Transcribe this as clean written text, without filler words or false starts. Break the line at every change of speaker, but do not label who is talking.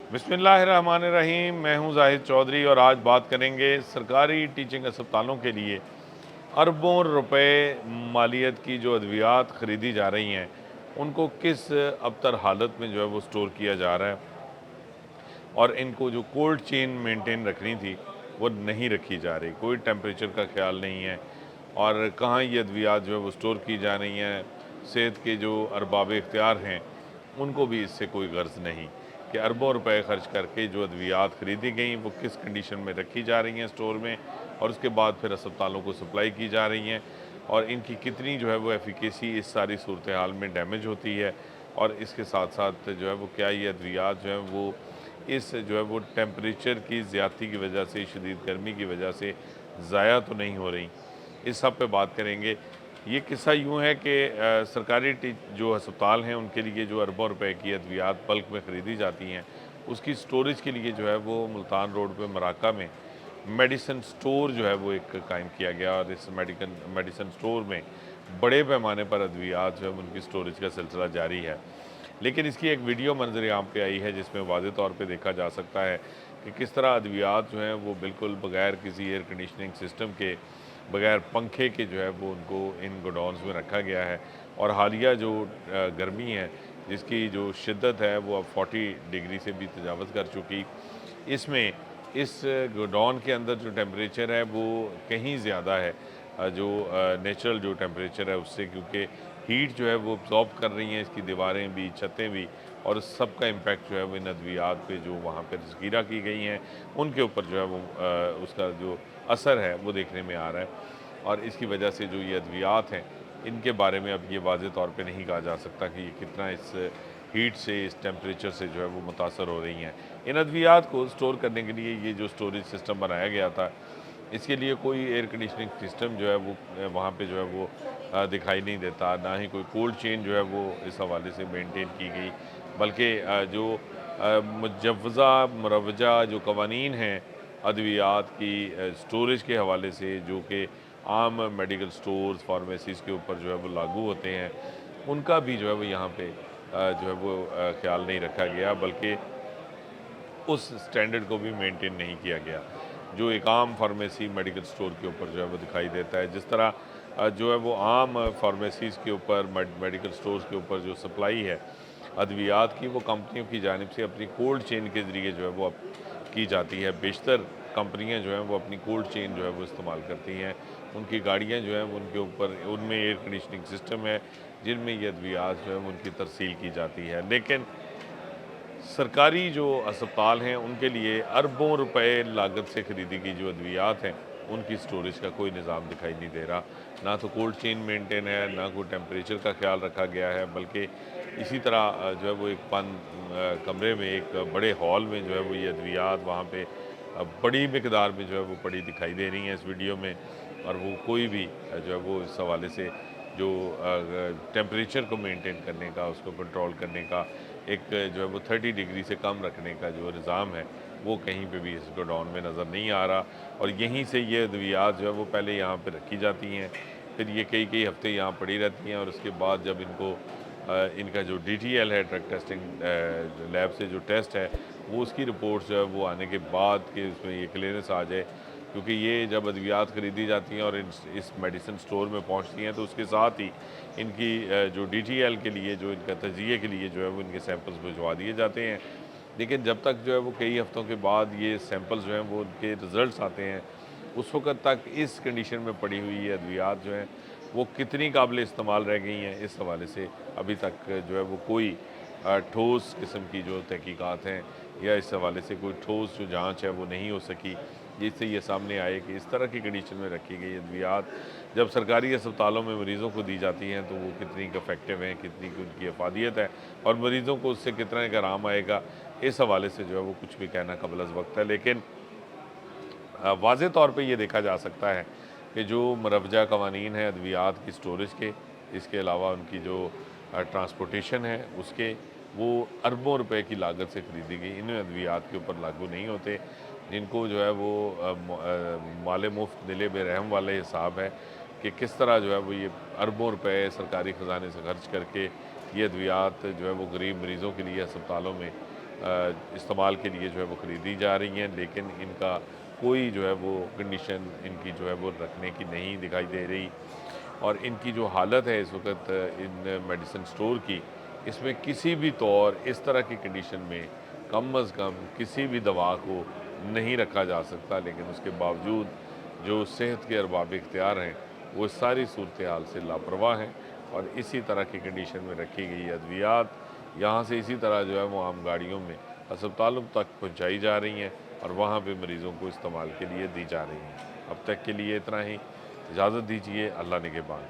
बिस्मिल्लाहिर्रहमानिर्रहीम। मैं हूं जाहिद चौधरी और आज बात करेंगे सरकारी टीचिंग अस्पतालों के लिए अरबों रुपए मालियत की जो अद्वियात ख़रीदी जा रही हैं उनको किस अबतर हालत में जो है वो स्टोर किया जा रहा है और इनको जो कोल्ड चेन मेंटेन रखनी थी वो नहीं रखी जा रही। कोई टेम्परेचर का ख्याल नहीं है और कहाँ ये अद्वियात जो है वो स्टोर की जा रही हैं। सेहत के जो अरबाब इख्तियार हैं उनको भी इससे कोई गर्ज नहीं कि अरबों रुपए खर्च करके जो अद्वियात ख़रीदी गई वो किस कंडीशन में रखी जा रही हैं स्टोर में और उसके बाद फिर अस्पतालों को सप्लाई की जा रही हैं और इनकी कितनी जो है वो एफिकेसी इस सारी सूरत हाल में डैमेज होती है। और इसके साथ साथ जो है वो क्या ये अद्वियात जो है वो इस जो है वो टेम्परेचर की ज़्यादती की वजह से, शदीद गर्मी की वजह से ज़ाया तो नहीं हो रही। इस सब पे बात करेंगे। ये किस्सा यूँ है कि सरकारी जो अस्पताल हैं उनके लिए जो अरबों रुपए की अद्वियात बल्क में ख़रीदी जाती हैं उसकी स्टोरेज के लिए जो है वो मुल्तान रोड पे मराका में मेडिसिन स्टोर जो है वो एक कायम किया गया और इस मेडिसिन स्टोर में बड़े पैमाने पर अद्वियात जो है उनकी स्टोरेज का सिलसिला जारी है। लेकिन इसकी एक वीडियो मंजर आम पे आई है जिसमें वाज़ेह तौर पे देखा जा सकता है कि किस तरह अद्वियात जो हैं वो बिल्कुल बग़ैर किसी एयर कंडीशनिंग सिस्टम के, बग़ैर पंखे के जो है वो उनको इन गोडाउन्स में रखा गया है। और हालिया जो गर्मी है जिसकी जो शिद्दत है वो अब 40 डिग्री से भी तजावज़ कर चुकी, इसमें इस गोडाउन के अंदर जो टेम्परेचर है वो कहीं ज़्यादा है जो नेचुरल जो टेम्परेचर है उससे, क्योंकि हीट जो है वो अब्ज़ॉर्ब कर रही हैं इसकी दीवारें भी, छतें भी, और उस सब का इम्पैक्ट जो है वो इन अद्वियात पे जो वहाँ पर ज़ख़ीरा की गई हैं उनके ऊपर जो है वो उसका जो असर है वो देखने में आ रहा है। और इसकी वजह से जो ये अद्वियात हैं इनके बारे में अब ये वाज़ेह तौर पे नहीं कहा जा सकता कि ये कितना इस हीट से, इस टेम्परेचर से जो है वो मुतासर हो रही हैं। इन अद्वियात को स्टोर करने के लिए ये जो स्टोरेज सिस्टम बनाया गया था इसके लिए कोई एयर कंडीशनिंग सिस्टम जो है वो वहाँ पे जो है वो दिखाई नहीं देता, ना ही कोई कोल्ड चेन जो है वो इस हवाले से मेंटेन की गई, बल्कि जो मुजव्वज़ा मुरवजा जो कवानीन हैं अद्वियात की स्टोरेज के हवाले से जो कि आम मेडिकल स्टोर्स, फार्मेसीज़ के ऊपर जो है वो लागू होते हैं, उनका भी जो है वो यहाँ पे जो है वो ख़्याल नहीं रखा गया, बल्कि उस स्टैंडर्ड को भी मेंटेन नहीं किया गया जो एक आम फार्मेसी मेडिकल स्टोर के ऊपर जो है वो दिखाई देता है। जिस तरह जो है वो आम फार्मेसीज़ के ऊपर, मेडिकल स्टोर्स के ऊपर जो सप्लाई है अद्वियात की वो कंपनियों की जानिब से अपनी कोल्ड चेन के ज़रिए जो है वो अब की जाती है। बेशतर कंपनियां जो हैं वो अपनी कोल्ड चेन जो है वो इस्तेमाल करती हैं। उनकी गाड़ियां जो हैं उनके ऊपर उनमें एयर कंडीशनिंग सिस्टम है जिनमें ये अद्वियात जो है उनकी तरसील की जाती है। लेकिन सरकारी जो अस्पताल हैं उनके लिए अरबों रुपए लागत से ख़रीदी गई जो अद्वियात हैं उनकी स्टोरेज का कोई निज़ाम दिखाई नहीं दे रहा। ना तो कोल्ड चेन मेंटेन है, ना कोई टेम्परेचर का ख्याल रखा गया है, बल्कि इसी तरह जो है वो एक बंद कमरे में, एक बड़े हॉल में जो है वो ये अद्वियात वहाँ पे बड़ी मिकदार में जो है वो पड़ी दिखाई दे रही हैं इस वीडियो में। और वो कोई भी जो है वो इस हवाले से जो टेम्परेचर को मेंटेन करने का, उसको कंट्रोल करने का, एक जो है वो 30 डिग्री से कम रखने का जो निज़ाम है वो कहीं पे भी इस गोडाउन में नज़र नहीं आ रहा। और यहीं से ये अद्वियात जो है वो पहले यहाँ पे रखी जाती हैं, फिर ये कई कई हफ्ते यहाँ पड़ी रहती हैं और उसके बाद जब इनको इनका जो DTL है, ड्रग टेस्टिंग लैब से जो टेस्ट है वो उसकी रिपोर्ट जो है वो आने के बाद कि उसमें ये क्लियरेंस आ जाए, क्योंकि ये जब अद्वियात ख़रीदी जाती हैं और इस मेडिसिन स्टोर में पहुंचती हैं तो उसके साथ ही इनकी जो DTL के लिए, जो इनका तजिए के लिए जो है वो इनके सैंपल्स भिजवा दिए जाते हैं। लेकिन जब तक जो है वो कई हफ्तों के बाद ये सैंपल्स जो हैं वो उनके रिज़ल्ट्स आते हैं, उस वक़्त तक इस कंडीशन में पड़ी हुई ये अद्वियात जो हैं वो कितनी काबिल इस्तेमाल रह गई हैं, इस हवाले से अभी तक जो है वो कोई ठोस किस्म की जो तहकीकात हैं या इस हवाले से कोई ठोस जो जांच है वो नहीं हो सकी, जिससे ये सामने आए कि इस तरह की कंडीशन में रखी गई अद्वियात जब सरकारी अस्पतालों में मरीज़ों को दी जाती हैं तो वो कितनी इफेक्टिव हैं, कितनी की उनकी अफादियत है और मरीज़ों को उससे कितना एक आराम आएगा, इस हवाले से जो है वो कुछ भी कहना कबल अज़ वक्त है। लेकिन वाज़ेह तौर पे ये देखा जा सकता है कि जो मुरवजा कवानीन हैं अद्वियात की स्टोरेज के, इसके अलावा उनकी जो ट्रांसपोर्टेशन है उसके, वो अरबों रुपए की लागत से ख़रीदी गई इन अद्वियात के ऊपर लागू नहीं होते, जिनको जो है वो माले मुफ्त दिले बेरहम वाले हिसाब है कि किस तरह जो है वो ये अरबों रुपए सरकारी ख़जाने से खर्च करके ये अद्वियात जो है वो गरीब मरीज़ों के लिए अस्पतालों में استعمال کے لیے جو ہے وہ خریدی جا رہی ہیں، لیکن ان کا کوئی جو ہے وہ کنڈیشن ان کی جو ہے وہ رکھنے کی نہیں دکھائی دے رہی، اور ان کی جو حالت ہے اس وقت ان میڈیسن سٹور کی، اس میں کسی بھی طور اس طرح کی کنڈیشن میں کم از کم کسی بھی دوا کو نہیں رکھا جا سکتا، لیکن اس کے باوجود جو صحت کے ارباب اختیار ہیں وہ اس ساری صورتحال سے لاپرواہ ہیں، اور اسی طرح کی کنڈیشن میں رکھی گئی ادویات یہاں سے اسی طرح جو ہے وہ عام گاڑیوں میں ہسپتالوں تک پہنچائی جا رہی ہیں اور وہاں پہ مریضوں کو استعمال کے لیے دی جا رہی ہیں۔ اب تک کے لیے اتنا ہی، اجازت دیجیے، اللہ نگہبان۔